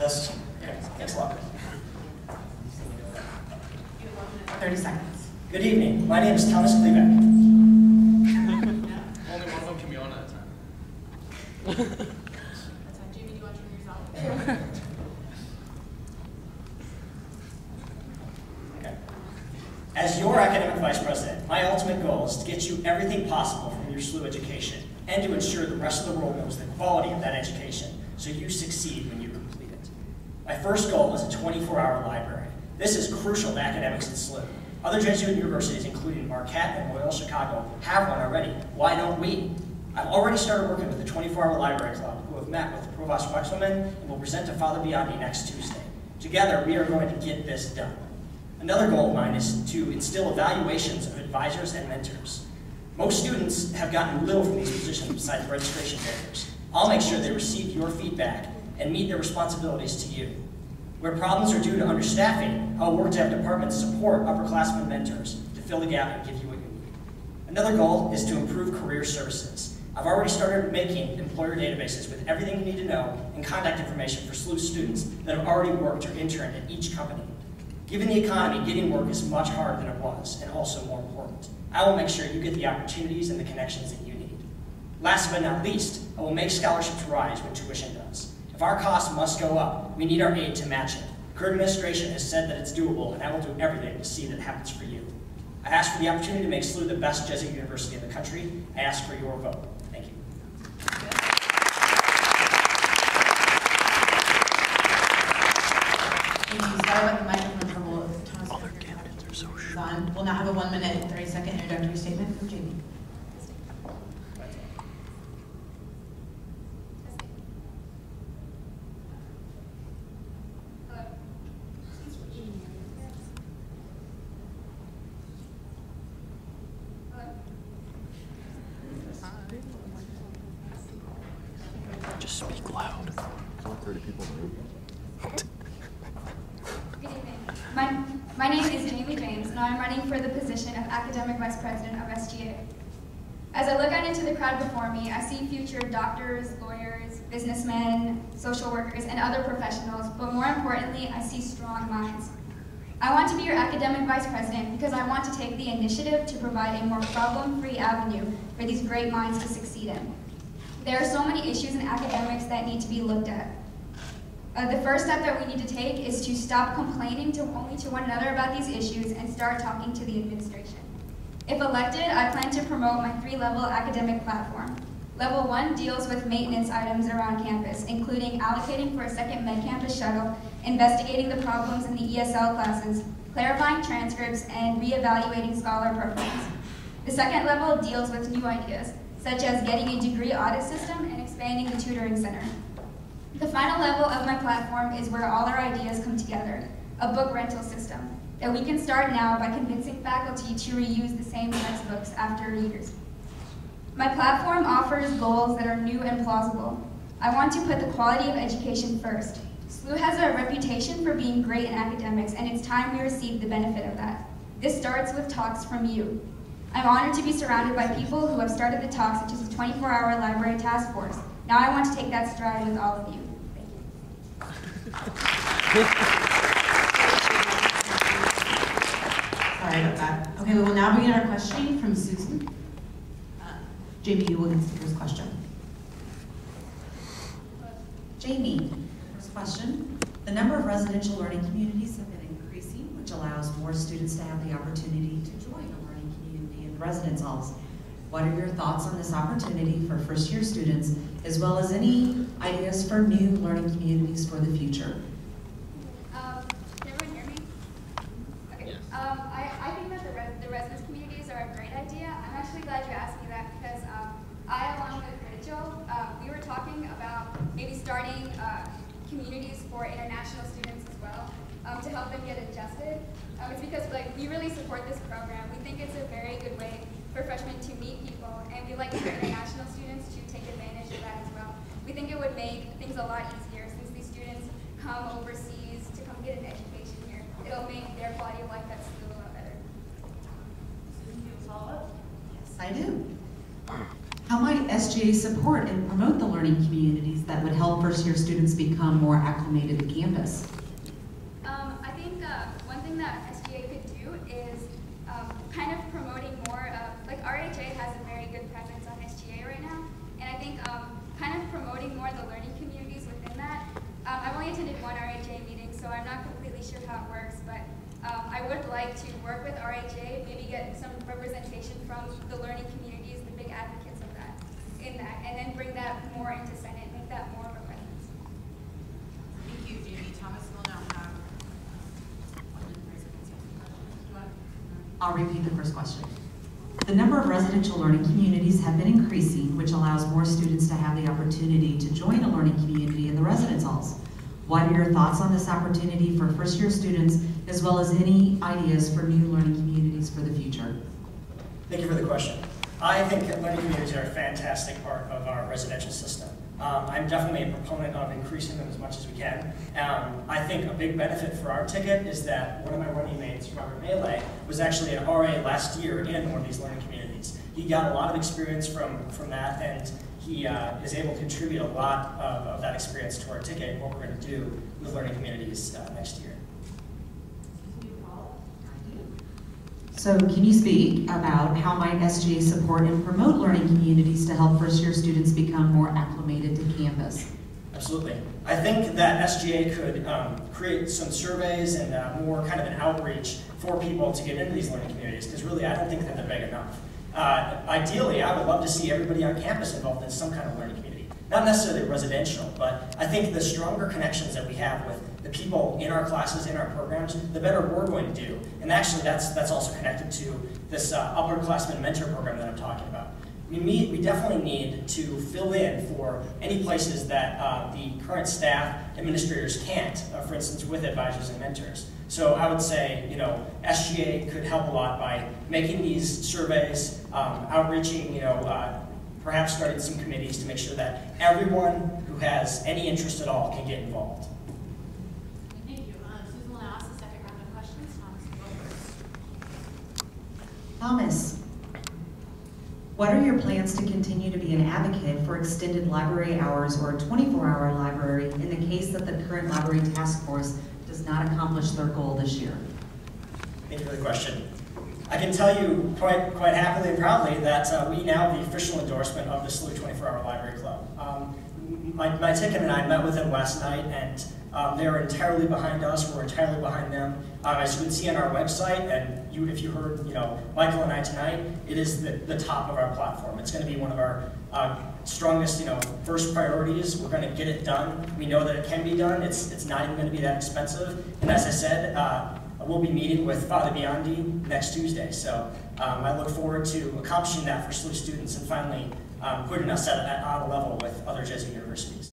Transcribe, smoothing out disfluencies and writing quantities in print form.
Okay, thanks a lot. 30 seconds. Good evening. My name is Thomas Klebeck. Only one of them can be on at a time. That's fine. Jamie, do you want to turn yours off? Okay. As your academic vice president, my ultimate goal is to get you everything possible from your SLU education and to ensure the rest of the world knows the quality of that education so you succeed when you complete it. My first goal is a 24-hour library. This is crucial to academics at SLU. Other Jesuit universities, including Marquette and Loyola Chicago, have one already. Why don't we? I've already started working with the 24-Hour Library Club, who have met with Provost Wexelman and will present to Father Biondi next Tuesday. Together, we are going to get this done. Another goal of mine is to instill evaluations of advisors and mentors. Most students have gotten little from these positions besides registration barriers. I'll make sure they receive your feedback and meet their responsibilities to you. Where problems are due to understaffing, I'll work to have departments support upperclassmen mentors to fill the gap and give you what you need. Another goal is to improve career services. I've already started making employer databases with everything you need to know and contact information for SLU students that have already worked or interned at each company. Given the economy, getting work is much harder than it was, and also more important. I will make sure you get the opportunities and the connections that you need. Last but not least, I will make scholarships rise when tuition does. If our costs must go up, we need our aid to match it. Current administration has said that it's doable, and I will do everything to see that it happens for you. I ask for the opportunity to make SLU the best Jesuit university in the country. I ask for your vote. Thank you. Thank you. Sorry about the microphone trouble. Thomas, other candidates are so short. We'll now have a 1 minute and 30-second introductory statement from Jamie. Just speak loud. There's only 30 people in the room. Good evening. My name is Jamie James, and I'm running for the position of Academic Vice President of SGA. As I look out into the crowd before me, I see future doctors, lawyers, businessmen, social workers, and other professionals, but more importantly, I see strong minds. I want to be your Academic Vice President because I want to take the initiative to provide a more problem-free avenue for these great minds to succeed in. There are so many issues in academics that need to be looked at. The first step that we need to take is to stop complaining only to one another about these issues and start talking to the administration. If elected, I plan to promote my 3-level academic platform. Level 1 deals with maintenance items around campus, including allocating for a second med-campus shuttle, investigating the problems in the ESL classes, clarifying transcripts, and reevaluating scholar programs. The second level deals with new ideas, such as getting a degree audit system and expanding the tutoring center. The final level of my platform is where all our ideas come together, a book rental system that we can start now by convincing faculty to reuse the same textbooks after years. My platform offers goals that are new and plausible. I want to put the quality of education first. SLU has a reputation for being great in academics, and it's time we receive the benefit of that. This starts with talks from you. I'm honored to be surrounded by people who have started the talks, such as the 24-Hour Library Task Force. Now I want to take that stride with all of you. Thank you. Sorry about that. Okay, we will now begin our questioning from Susan. Jamie, you will answer the first question. Jamie, first question. The number of residential learning communities have been increasing, which allows more students to have the opportunity to join a learning community in residence halls. What are your thoughts on this opportunity for first-year students, as well as any ideas for new learning communities for the future? Can everyone hear me? Okay. Yes. I think that the residence communities are a great idea. I'm actually glad you asked me that because I, along with Rachel, we were talking about maybe starting communities for international students as well to help them get adjusted. It's because we really support this program. We think it's a very good way for freshmen to meet people, and we like for international students to take advantage of that as well. We think it would make things a lot easier since these students come overseas to come get an education here. It'll make their quality of life at school a lot better. Yes, I do. How might SGA support and promote the learning communities that would help first-year students become more acclimated to campus? I think one thing that SGA could do is kind of promoting more like RHA has a very good presence on SGA right now, and I think kind of promoting more the learning communities within that. I've only attended one RHA meeting, so I'm not completely sure how it works, but I would like to work with RHA, maybe get some representation from the learning communities, the big advocates of that, in that, and then bring that more into Senate, make that more of a presence. Thank you, Jamie. Thomas will now have I'll repeat the first question. The number of residential learning communities have been increasing, which allows more students to have the opportunity to join a learning community in the residence halls. What are your thoughts on this opportunity for first-year students, as well as any ideas for new learning communities for the future? Thank you for the question. I think that learning communities are a fantastic part of our residential system. I'm definitely a proponent of increasing them as much as we can. I think a big benefit for our ticket is that one of my running mates, Robert Melee, was actually an RA last year in one of these learning communities. He got a lot of experience from that, and he is able to contribute a lot of that experience to our ticket and what we're going to do with learning communities next year. So can you speak about how might SGA support and promote learning communities to help first-year students become more acclimated to campus? Absolutely. I think that SGA could create some surveys and more kind of an outreach for people to get into these learning communities, because really I don't think that they're big enough. Ideally, I would love to see everybody on campus involved in some kind of learning community. Not necessarily residential, but I think the stronger connections that we have with the people in our classes, in our programs, the better we're going to do. And actually, that's also connected to this upperclassmen mentor program that I'm talking about. We definitely need to fill in for any places that the current staff administrators can't, for instance, with advisors and mentors. So I would say, SGA could help a lot by making these surveys, outreaching, perhaps starting some committees to make sure that everyone who has any interest at all can get involved. Thank you. Susan will now ask the second round of questions. Thomas, you go first. Thomas, what are your plans to continue to be an advocate for extended library hours or a 24-hour library in the case that the current library task force does not accomplish their goal this year? Thank you for the question. I can tell you quite happily and proudly that we now have the official endorsement of the SLU 24-Hour Library Club. My ticket and I met with them last night, and they're entirely behind us. We're entirely behind them. As you can see on our website, and if you heard Michael and I tonight, it is the top of our platform. It's going to be one of our strongest, first priorities. We're going to get it done. We know that it can be done. It's not even going to be that expensive. And as I said, we'll be meeting with Father Biondi next Tuesday. So I look forward to accomplishing that for SLU students and finally putting us at a level with other Jesuit universities.